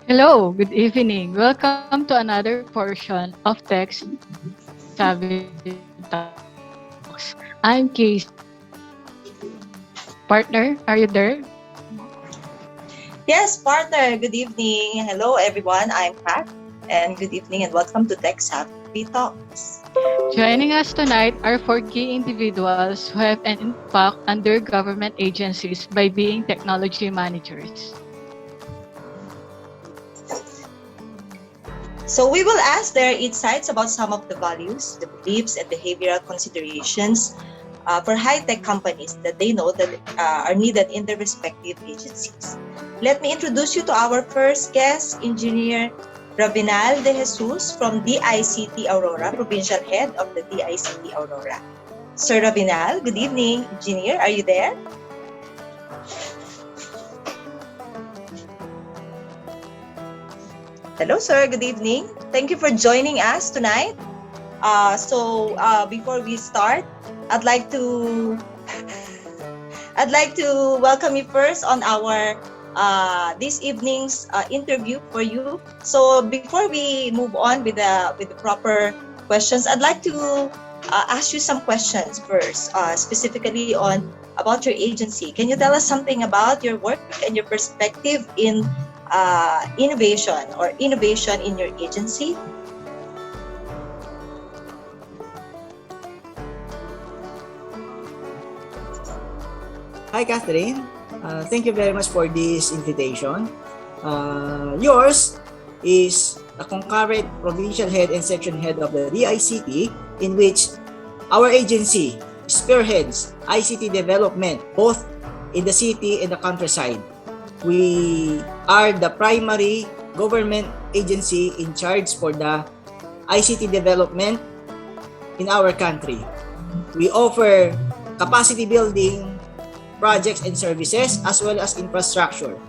Hello, good evening. Welcome to another portion of Text Savvy Talks. I'm Khayce. Partner, are you there? Yes, partner. Good evening. Hello, everyone. I'm Pat, and good evening, and welcome to Tech Savvy Talks. Joining us tonight are four key individuals who have an impact under government agencies by being technology managers. So we will ask their insights about some of the values, the beliefs, and behavioral considerations for high-tech companies that they know that are needed in their respective agencies. Let me introduce you to our first guest, Engineer Ravenal de Jesus from DICT Aurora, Provincial Head of the DICT Aurora. Sir Ravenal, good evening. Engineer, are you there? Hello, sir. Good evening. Thank you for joining us tonight. Before we start, I'd like to welcome you first on our this evening's interview for you. So before we move on with the proper questions, I'd like to ask you some questions first, specifically on about your agency. Can you tell us something about your work and your perspective in innovation in your agency? Hi, Katherine. Thank you very much for this invitation. Yours is a concurrent provincial head and section head of the DICT, in which our agency spearheads ICT development both in the city and the countryside. We are the primary government agency in charge for the ICT development in our country. We offer capacity building projects and services as well as infrastructure.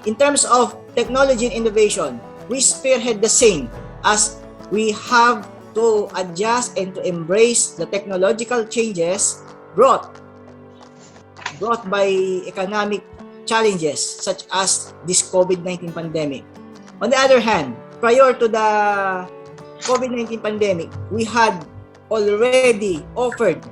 In terms of technology and innovation, we spearhead the same as we have to adjust and to embrace the technological changes brought by economic challenges such as this COVID-19 pandemic. On the other hand, prior to the COVID-19 pandemic, we had already offered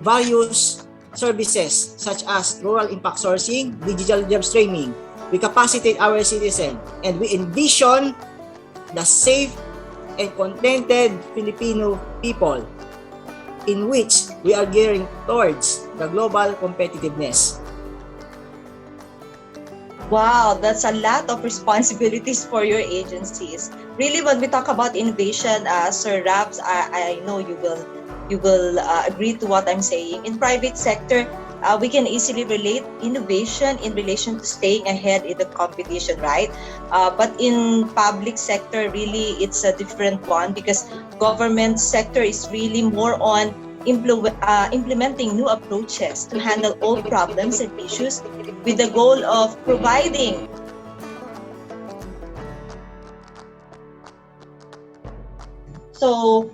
various services such as rural impact sourcing, digital job training. We capacitate our citizens and we envision the safe and contented Filipino people in which we are gearing towards the global competitiveness. Wow, that's a lot of responsibilities for your agencies. Really, when we talk about innovation, Sir Raps, I know you will agree to what I'm saying. In private sector, we can easily relate innovation in relation to staying ahead in the competition, right? But in public sector, really, it's a different one because government sector is really more on implementing new approaches to handle old problems and issues with the goal of providing. So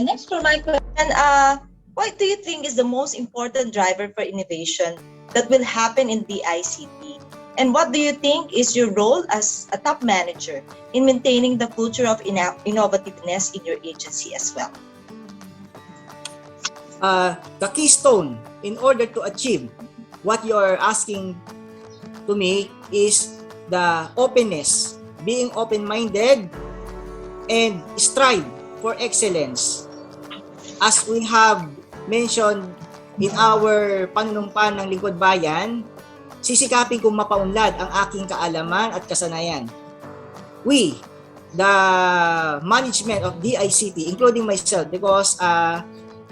next for my question, what do you think is the most important driver for innovation that will happen in the ICT? And what do you think is your role as a top manager in maintaining the culture of innovativeness in your agency as well? The keystone in order to achieve what you are asking to me is the openness, being open-minded and strive for excellence. As we have mentioned in our panunumpan ng Lingkod Bayan, sisikapin kong mapaunlad ang aking kaalaman at kasanayan. We, the management of DICT, including myself, because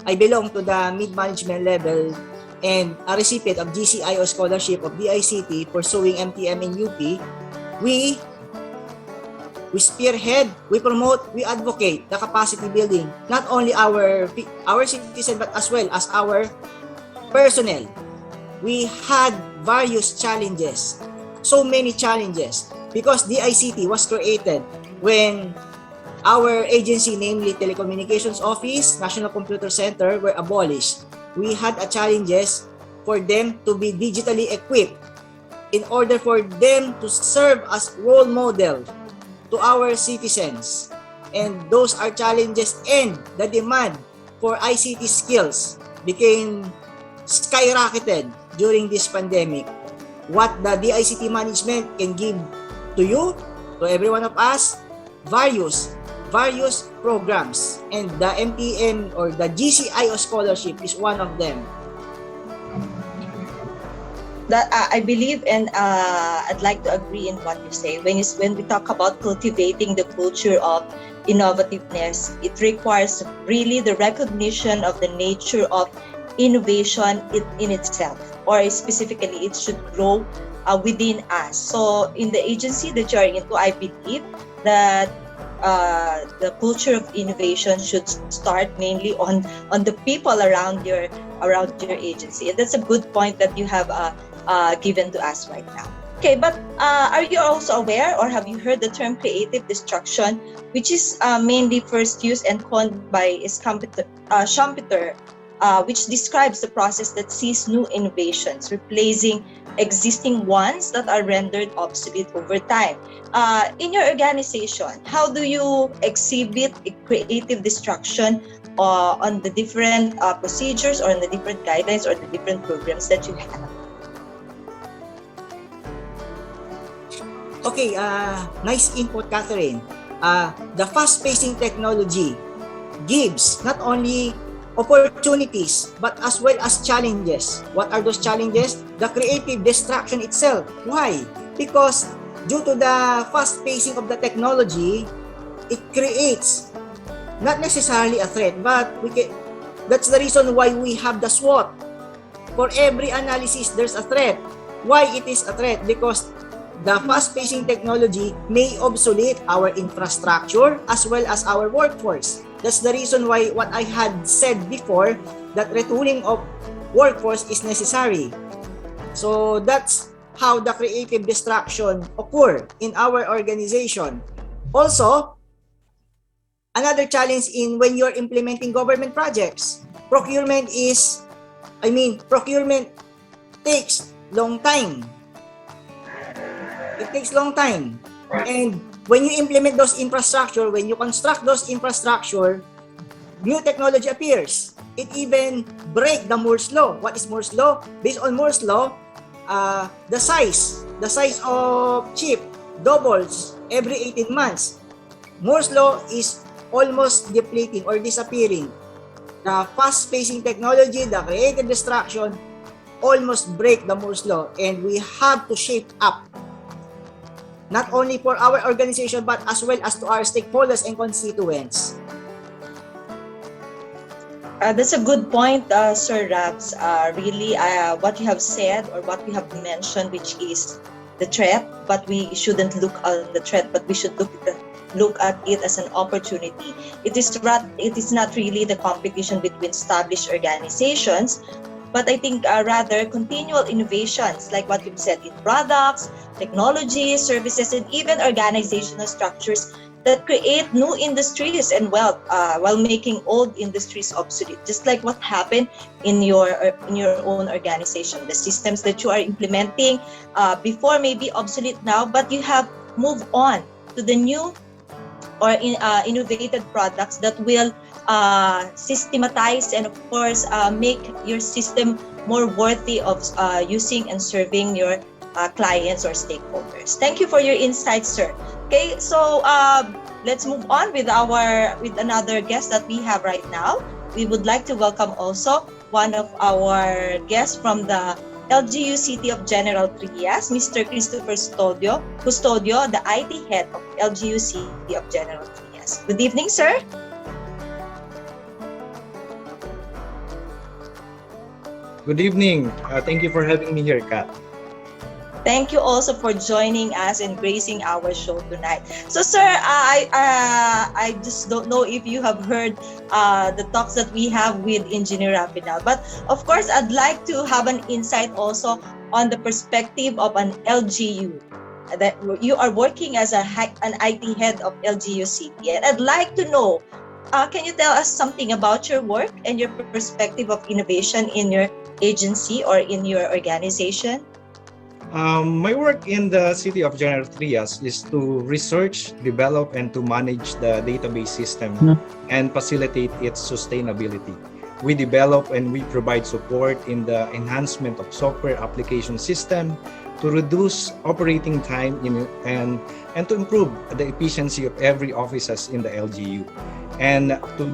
I belong to the mid-management level and a recipient of GCIO scholarship of DICT pursuing MTM in UP, we spearhead, we promote, we advocate the capacity building, not only our citizens but as well as our personnel. We had various challenges, so many challenges, because DICT was created when our agency, namely Telecommunications Office, National Computer Center, were abolished. We had challenges for them to be digitally equipped in order for them to serve as role model to our citizens. And those are challenges, and the demand for ICT skills became skyrocketed during this pandemic. What the DICT management can give to you, to every one of us, various programs, and the MTN or the GCIO scholarship is one of them. That I believe, and I'd like to agree in what you say. When we talk about cultivating the culture of innovativeness, it requires really the recognition of the nature of innovation in itself, or specifically, it should grow within us. So, in the agency that you are into, I believe that the culture of innovation should start mainly on the people around your agency, and that's a good point that you have given to us right now. Okay, but are you also aware, or have you heard the term creative destruction, which is mainly first used and coined by Schumpeter, which describes the process that sees new innovations replacing existing ones that are rendered obsolete over time. In your organization, how do you exhibit a creative destruction on the different procedures, or on the different guidelines, or the different programs that you have? Okay, nice input, Katherine. The fast-pacing technology gives not only opportunities but as well as challenges. What are those challenges? The creative destruction itself. Why? Because due to the fast-pacing of the technology, it creates not necessarily a threat, but that's the reason why we have the SWOT. For every analysis, there's a threat. Why it is a threat? Because the fast-pacing technology may obsolete our infrastructure as well as our workforce. That's the reason why what I had said before, that retooling of workforce is necessary. So that's how the creative destruction occur in our organization. Also, another challenge in when you're implementing government projects, procurement takes long time. It takes long time. And when you implement those infrastructure, when you construct those infrastructure, new technology appears. It even break the Moore's law. What is Moore's law? Based on Moore's law, the size of chip doubles every 18 months. Moore's law is almost depleting or disappearing. The fast-pacing technology, the creative destruction, almost break the Moore's law, and we have to shape up, not only for our organization but as well as to our stakeholders and constituents. That's a good point, Sir Raps. Really, what you have said, or what we have mentioned, which is the threat, but we shouldn't look at the threat, but we should look at it as an opportunity. It is not really the competition between established organizations, but I think rather continual innovations, like what you've said, in products, technology, services, and even organizational structures that create new industries and wealth while making old industries obsolete. Just like what happened in your own organization, the systems that you are implementing before may be obsolete now, but you have moved on to the new or innovative products that will systematize and of course make your system more worthy of using and serving your clients or stakeholders. Thank you for your insights, sir. Okay, so let's move on with another guest that we have right now. We would like to welcome also one of our guests from the LGU City of General Trias, Mr. Christopher Custodio, the IT head of LGU City of General Trias. Good evening, sir. Good evening. Thank you for having me here, Kat. Thank you also for joining us and gracing our show tonight. So, sir, I just don't know if you have heard the talks that we have with Engineer Ravenal, but of course, I'd like to have an insight also on the perspective of an LGU. That you are working as an IT head of LGU City, and I'd like to know, can you tell us something about your work and your perspective of innovation in your agency or in your organization? My work in the city of General Trias is to research, develop, and to manage the database system and facilitate its sustainability. We develop and we provide support in the enhancement of software application system to reduce operating time and to improve the efficiency of every offices in the LGU, and to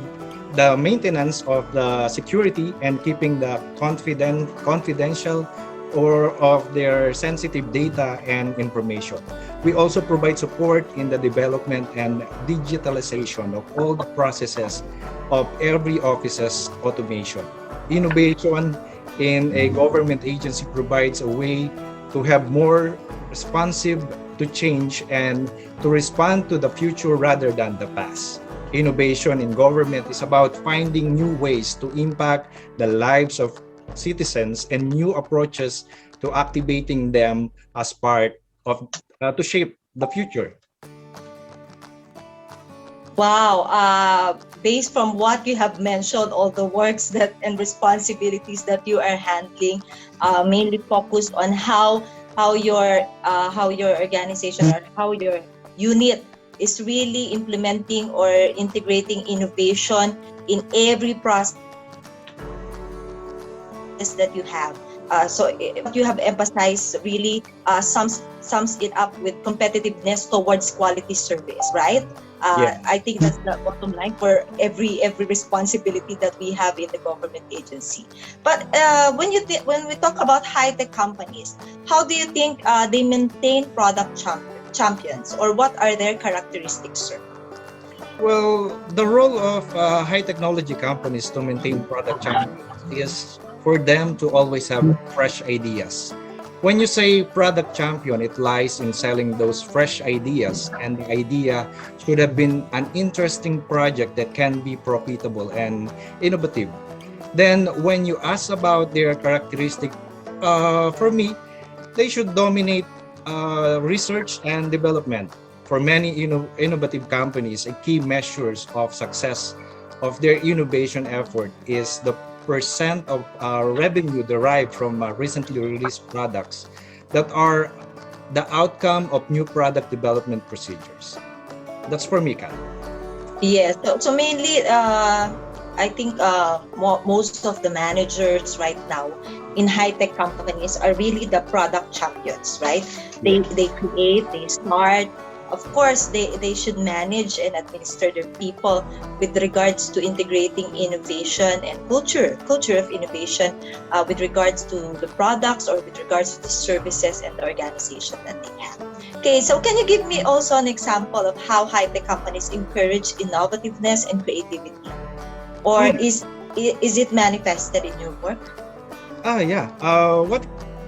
the maintenance of the security and keeping the confidential or of their sensitive data and information. We also provide support in the development and digitalization of all the processes of every office's automation. Innovation in a government agency provides a way to have more responsive to change and to respond to the future rather than the past. Innovation in government is about finding new ways to impact the lives of citizens and new approaches to activating them as part of to shape the future. Wow, based from what you have mentioned, all the works that and responsibilities that you are handling, mainly focused on how your organization or how your unit is really implementing or integrating innovation in every process that you have. What you have emphasized really sums it up with competitiveness towards quality service, right? Yeah. I think that's the bottom line for every responsibility that we have in the government agency. But when we talk about high-tech companies, how do you think they maintain product champions, or what are their characteristics, sir? Well, the role of high technology companies to maintain product champions is for them to always have fresh ideas. When you say product champion, it lies in selling those fresh ideas, and the idea should have been an interesting project that can be profitable and innovative. Then when you ask about their characteristic, for me, they should dominate research and development. For many innovative companies, a key measures of success of their innovation effort is the percent of revenue derived from recently released products that are the outcome of new product development procedures. That's for me, Kat. Yes, so mainly I think most of the managers right now in high-tech companies are really the product champions, right? They create, they start. Of course, they should manage and administer their people with regards to integrating innovation and culture of innovation with regards to the products or with regards to the services and the organization that they have. Okay, so can you give me also an example of how high-tech companies encourage innovativeness and creativity? Or is it manifested in your work? Yeah.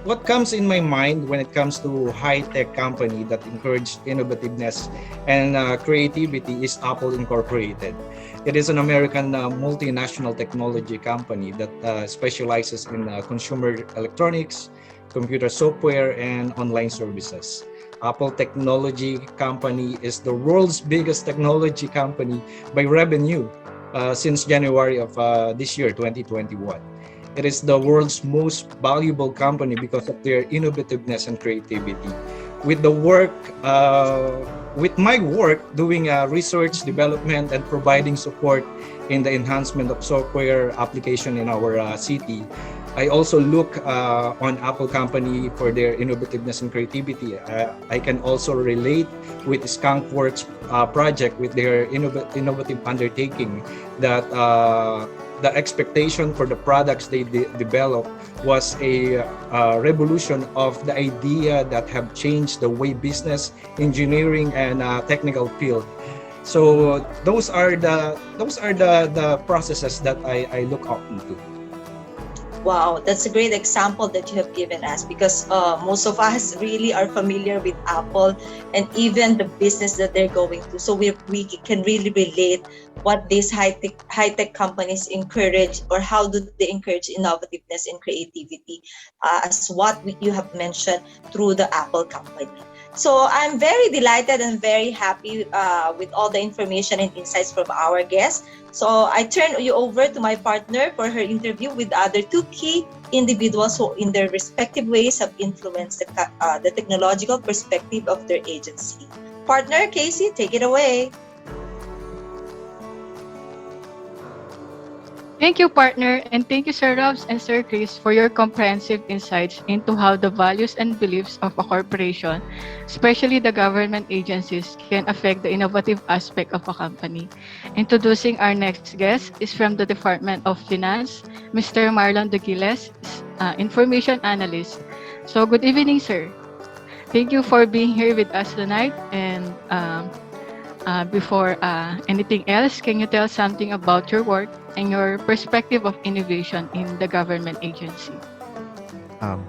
What comes in my mind when it comes to high-tech company that encourage innovativeness and creativity is Apple Incorporated. It is an American multinational technology company that specializes in consumer electronics, computer software, and online services. Apple Technology Company is the world's biggest technology company by revenue since January of this year, 2021. It is the world's most valuable company because of their innovativeness and creativity. With my work doing research, development, and providing support in the enhancement of software application in our city, I also look on Apple company for their innovativeness and creativity. I can also relate with Skunkworks project with their innovative undertaking that the expectation for the products they develop was a revolution of the idea that have changed the way business, engineering, and technical field. So those are the processes that I look up into. Wow, that's a great example that you have given us, because most of us really are familiar with Apple and even the business that they're going to. So we can really relate what these high-tech companies encourage, or how do they encourage innovativeness and creativity, as what you have mentioned through the Apple company. So I'm very delighted and very happy with all the information and insights from our guests. So I turn you over to my partner for her interview with other two key individuals who in their respective ways have influenced the technological perspective of their agency. Partner Khayce, take it away. Thank you, partner, and thank you, Sir Robs and Sir Chris, for your comprehensive insights into how the values and beliefs of a corporation, especially the government agencies, can affect the innovative aspect of a company. Introducing our next guest is from the Department of Finance, Mr. Marlon DOGUILES, Information Analyst. So, good evening, sir. Thank you for being here with us tonight, and before anything else, can you tell something about your work and your perspective of innovation in the government agency?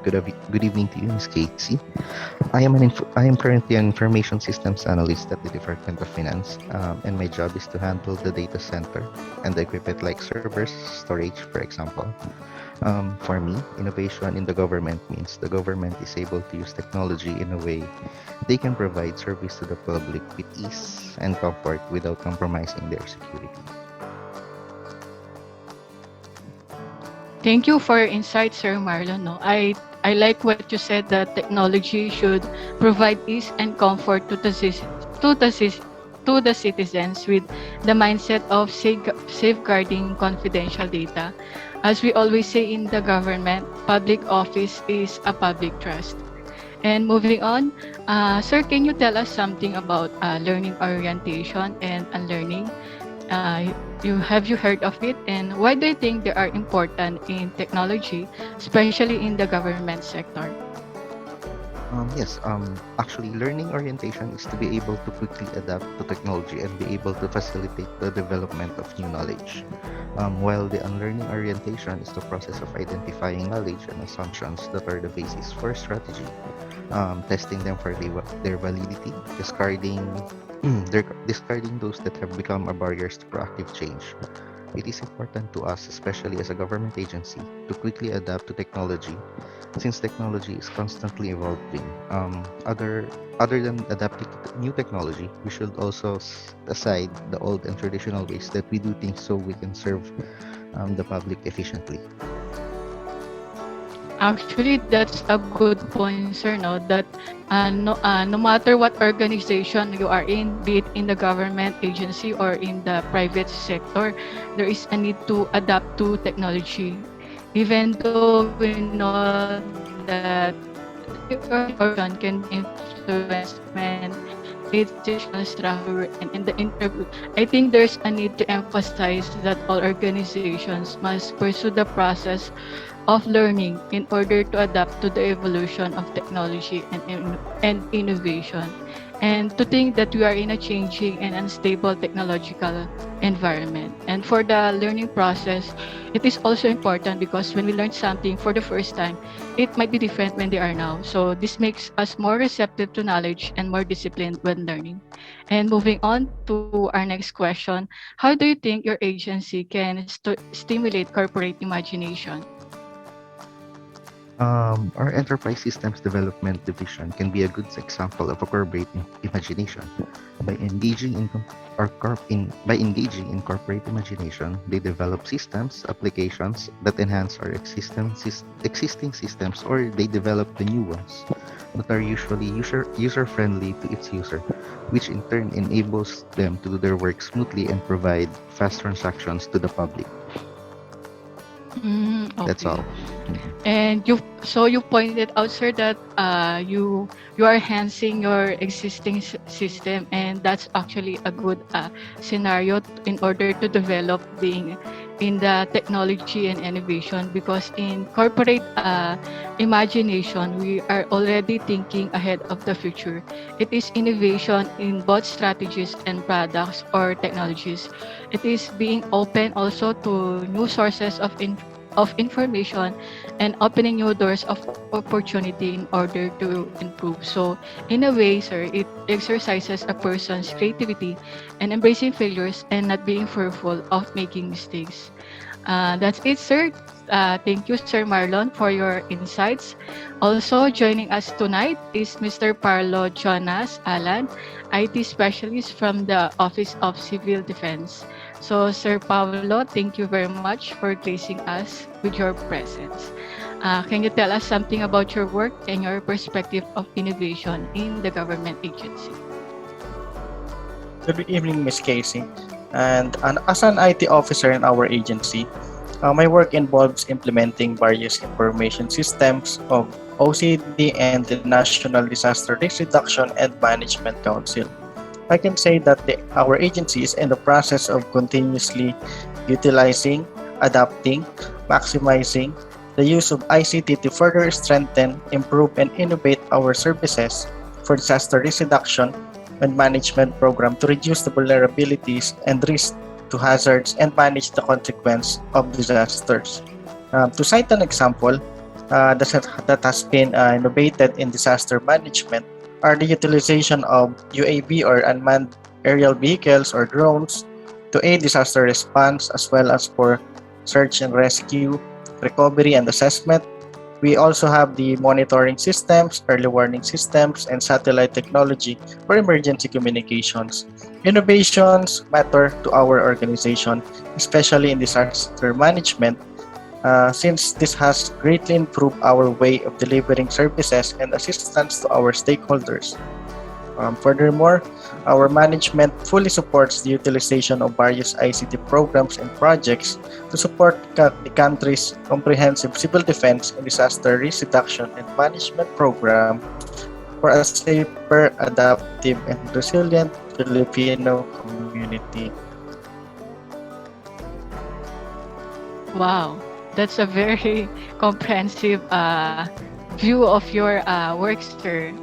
Good evening to you, Ms. Khayce. I am currently an information systems analyst at the Department of Finance, and my job is to handle the data center and the equipment like servers, storage, for example. For me, innovation in the government means the government is able to use technology in a way they can provide service to the public with ease and comfort without compromising their security. Thank you for your insight, Sir Marlon. No, I like what you said that technology should provide ease and comfort to the citizens with the mindset of safeguarding confidential data. As we always say in the government, public office is a public trust. And moving on, sir, can you tell us something about learning orientation and unlearning? Have you heard of it, and why do you think they are important in technology, especially in the government sector? Yes, actually, learning orientation is to be able to quickly adapt to technology and be able to facilitate the development of new knowledge. While the unlearning orientation is the process of identifying knowledge and assumptions that are the basis for strategy, testing them for their validity, discarding those that have become a barriers to proactive change. It is important to us, especially as a government agency, to quickly adapt to technology, since technology is constantly evolving. Other than adapting to new technology, we should also aside the old and traditional ways that we do things so we can serve the public efficiently. Actually, that's a good point, sir. No, that no matter what organization you are in, be it in the government agency or in the private sector, there is a need to adapt to technology. Even though we know that organization can influence when decision structure and in the interview, I think there's a need to emphasize that all organizations must pursue the process of learning in order to adapt to the evolution of technology and innovation, and to think that we are in a changing and unstable technological environment. And for the learning process, it is also important because when we learn something for the first time, it might be different when they are now. So this makes us more receptive to knowledge and more disciplined when learning. And moving on to our next question, how do you think your agency can stimulate corporate imagination? Our enterprise systems development division can be a good example of a corporate imagination. By engaging by engaging in corporate imagination, they develop systems, applications that enhance our existing systems, or they develop the new ones that are usually user-friendly to its user, which in turn enables them to do their work smoothly and provide fast transactions to the public. Okay. That's all. And you pointed out, sir, that you are enhancing your existing system, and that's actually a good scenario in order to develop being in the technology and innovation, because in corporate imagination we are already thinking ahead of the future. It is innovation in both strategies and products or technologies. It is being open also to new sources of information and opening new doors of opportunity in order to improve. So in a way, sir, it exercises a person's creativity and embracing failures and not being fearful of making mistakes. That's it, sir. Thank you, Sir Marlon, for your insights. Also joining us tonight is Mr. Paolo Jonas Alan, IT specialist from the Office of Civil Defense. So, Sir Paolo, thank you very much for gracing us with your presence. Can you tell us something about your work and your perspective of innovation in the government agency? Good evening, Ms. Khayce. As an IT officer in our agency, my work involves implementing various information systems of OCD and the National Disaster Risk Reduction and Management Council. I can say that our agency is in the process of continuously utilizing, adapting, maximizing the use of ICT to further strengthen, improve, and innovate our services for disaster risk reduction and management program to reduce the vulnerabilities and risk to hazards and manage the consequence of disasters. To cite an example that has been innovated in disaster management are the utilization of UAV or unmanned aerial vehicles or drones to aid disaster response as well as for search and rescue, recovery and assessment. We also have the monitoring systems, early warning systems, and satellite technology for emergency communications. Innovations matter to our organization, especially in disaster management, since this has greatly improved our way of delivering services and assistance to our stakeholders. Furthermore, our management fully supports the utilization of various ICT programs and projects to support the country's comprehensive civil defense and disaster risk reduction and management program for a safer, adaptive, and resilient Filipino community. Wow, that's a very comprehensive view of your work, sir.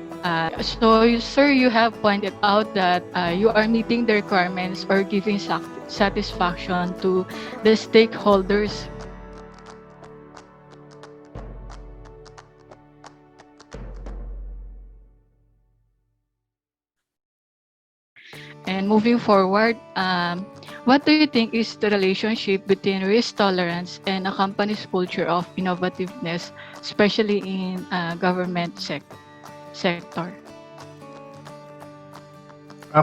Sir, you have pointed out that you are meeting the requirements or giving satisfaction to the stakeholders. And moving forward, what do you think is the relationship between risk tolerance and a company's culture of innovativeness, especially in government sector?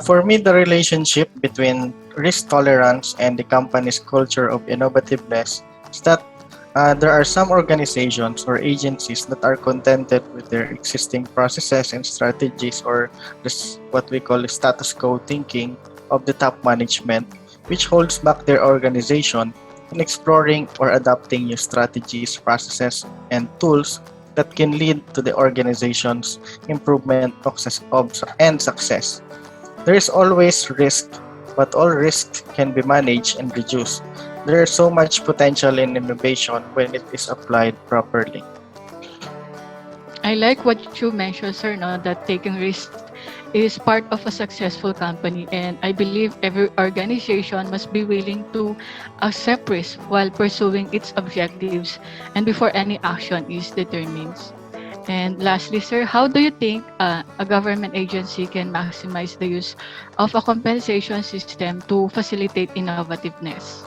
For me, the relationship between risk tolerance and the company's culture of innovativeness is that there are some organizations or agencies that are contented with their existing processes and strategies, or this what we call status quo thinking of the top management, which holds back their organization in exploring or adopting new strategies, processes, and tools that can lead to the organization's improvement and success. There is always risk, but all risks can be managed and reduced. There is so much potential in innovation when it is applied properly. I like what you mentioned, sir, no, that taking risks is part of a successful company, and I believe every organization must be willing to accept risk while pursuing its objectives and before any action is determined. And lastly, sir, how do you think a government agency can maximize the use of a compensation system to facilitate innovativeness?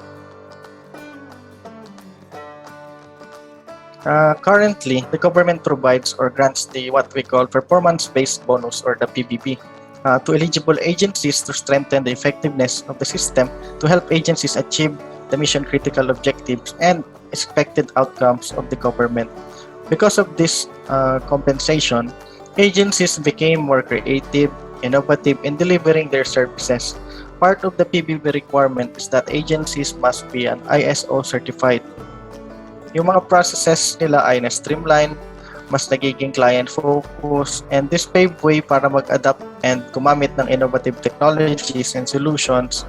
Currently, the government provides or grants the what we call performance-based bonus or the PBB to eligible agencies to strengthen the effectiveness of the system to help agencies achieve the mission-critical objectives and expected outcomes of the government. Because of this compensation, agencies became more creative, innovative in delivering their services. Part of the PBB requirement is that agencies must be an ISO certified. Yung mga processes nila ay na-streamline, mas nagiging client-focused, and this paved way para mag-adapt and gumamit ng innovative technologies and solutions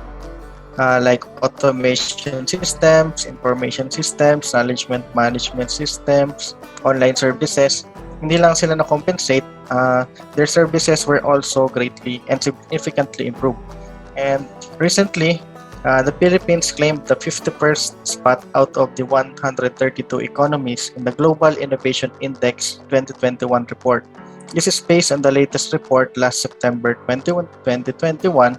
like automation systems, information systems, knowledge management systems, online services. Hindi lang sila na-compensate, their services were also greatly and significantly improved. And recently, the Philippines claimed the 51st spot out of the 132 economies in the Global Innovation Index 2021 report. This is based on the latest report last September 2021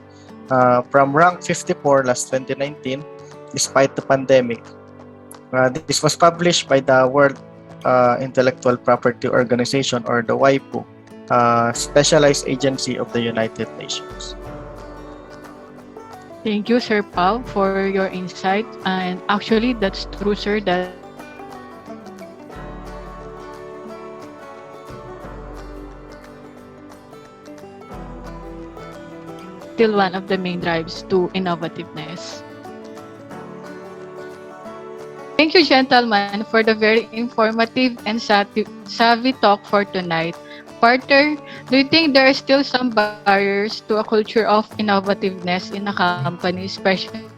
from rank 54 last 2019 despite the pandemic. This was published by the World Intellectual Property Organization, or the WIPO, specialized agency of the United Nations. Thank you, Sir Pao, for your insight. And actually, that's true, sir, that still one of the main drives to innovativeness. Thank you, gentlemen, for the very informative and savvy talk for tonight. Partner, do you think there are still some barriers to a culture of innovativeness in a company, especially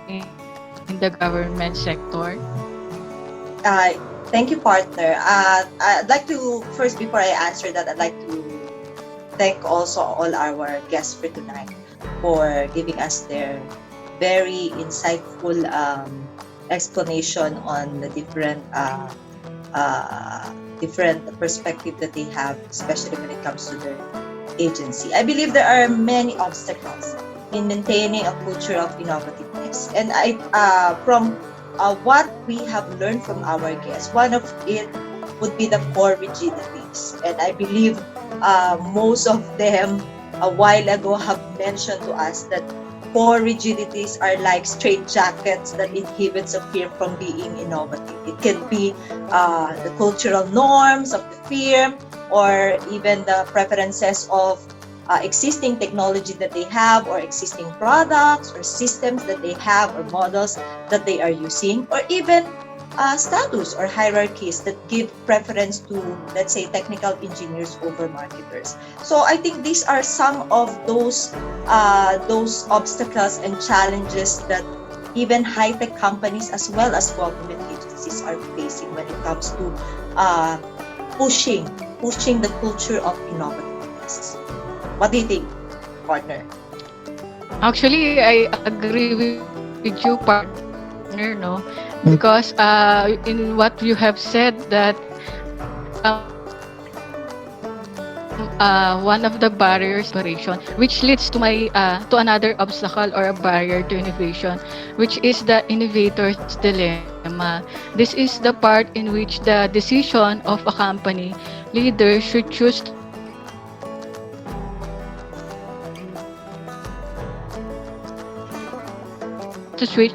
in the government sector? Thank you, partner. I'd like to, first, before I answer that, I'd like to thank also all our guests for tonight for giving us their very insightful explanation on the different perspective that they have, especially when it comes to their agency. I believe there are many obstacles in maintaining a culture of innovativeness, and from what we have learned from our guests, one of it would be the core rigidities, and I believe most of them a while ago have mentioned to us that core rigidities are like straitjackets that inhibits a firm from being innovative. It can be the cultural norms of the firm, or even the preferences of existing technology that they have, or existing products or systems that they have, or models that they are using, or even status or hierarchies that give preference to, let's say, technical engineers over marketers. So I think these are some of those obstacles and challenges that even high-tech companies as well as government agencies are facing when it comes to pushing the culture of innovativeness. What do you think, partner? Actually, I agree with you, partner, no? Because in what you have said, that one of the barriers to innovation, which leads to to another obstacle or a barrier to innovation, which is the innovator's dilemma. This is the part in which the decision of a company leader should choose to switch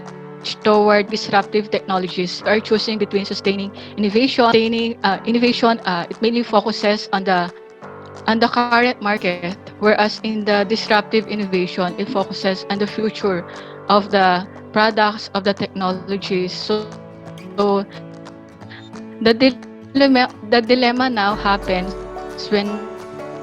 toward disruptive technologies. We are choosing between sustaining innovation. It mainly focuses on the current market, whereas in the disruptive innovation, it focuses on the future of the products, of the technologies. So the dilemma now happens when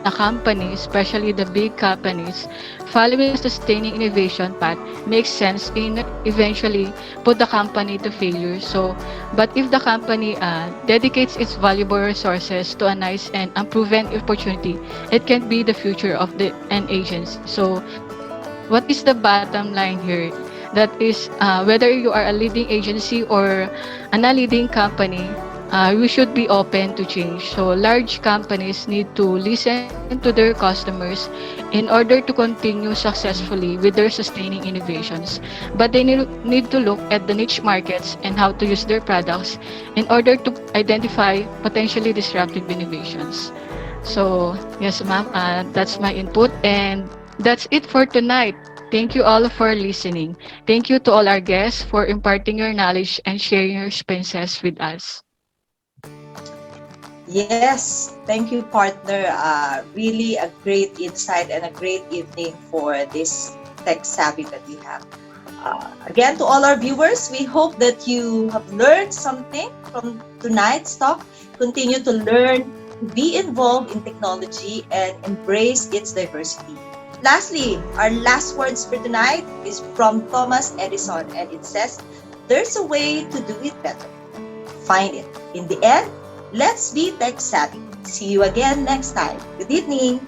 a company, especially the big companies, following a sustaining innovation path makes sense in eventually put the company to failure. So, but if the company dedicates its valuable resources to a nice and unproven opportunity, it can be the future of an agency. So, what is the bottom line here? That is, whether you are a leading agency or a non-leading company, we should be open to change. So large companies need to listen to their customers in order to continue successfully with their sustaining innovations. But they need to look at the niche markets and how to use their products in order to identify potentially disruptive innovations. So yes, ma'am, that's my input, and that's it for tonight. Thank you all for listening. Thank you to all our guests for imparting your knowledge and sharing your experiences with us. Yes, thank you, partner. Really a great insight and a great evening for this tech savvy that we have. Again, to all our viewers, we hope that you have learned something from tonight's talk. Continue to learn, be involved in technology, and embrace its diversity. Lastly, our last words for tonight is from Thomas Edison, and it says, "There's a way to do it better. Find it. In the end, let's be tech savvy." See you again next time. Good evening.